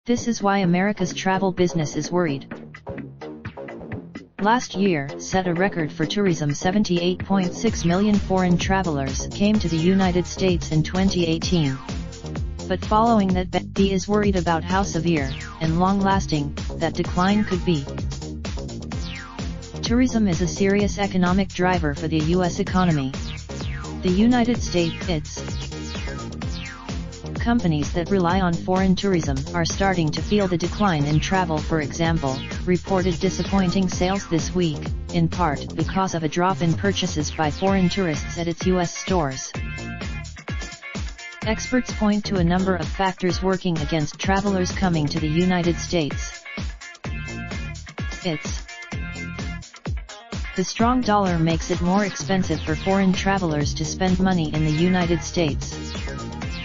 This is why America's travel business is worried. Last year set a record for tourism. 78.6 million foreign travelers came to the United States in 2018. But following that, BE is worried about how severe and long-lasting that decline could be. Tourism is a serious economic driver for the U.S. economy. The United States, its companies that rely on foreign tourism are starting to feel the decline in travel. For example, reported disappointing sales this week, in part because of a drop in purchases by foreign tourists at its U.S. stores. Experts point to a number of factors working against travelers coming to the United States. The strong dollar makes it more expensive for foreign travelers to spend money in the United States.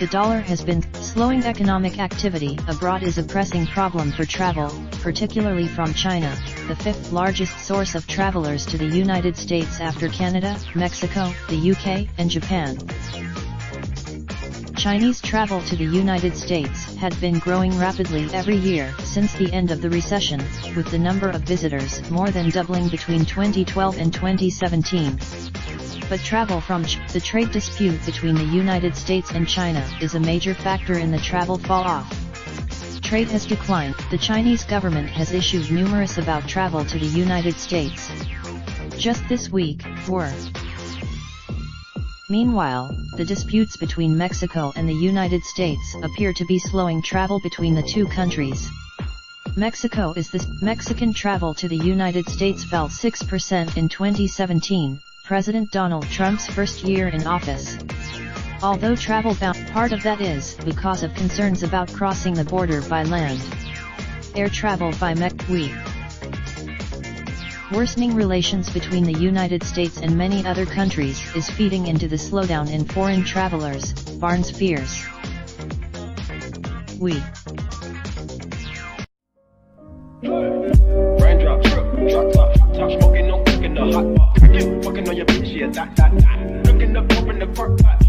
The dollar has been slowing economic activity abroad is a pressing problem for travel, particularly from China, the fifth largest source of travelers to the United States after Canada, Mexico, the UK, and Japan. Chinese travel to the United States had been growing rapidly every year since the end of the recession, with the number of visitors more than doubling between 2012 and 2017. But travel from the trade dispute between the United States and China is a major factor in the travel fall-off. Trade has declined. The Chinese government has issued numerous about travel to the United States. Just this week, were. Meanwhile, the disputes between Mexico and the United States appear to be slowing travel between the two countries. Mexican travel to the United States fell 6% in 2017, President Donald Trump's first year in office. Although travel bound, part of that is because of concerns about crossing the border by land. Air travel by Worsening relations between the United States and many other countries is feeding into the slowdown in foreign travelers, Barnes fears. Raindrop, drop top smoking, no cooking the hot pot. Fucking on your bitch, yeah, that. Looking up, open the park pot.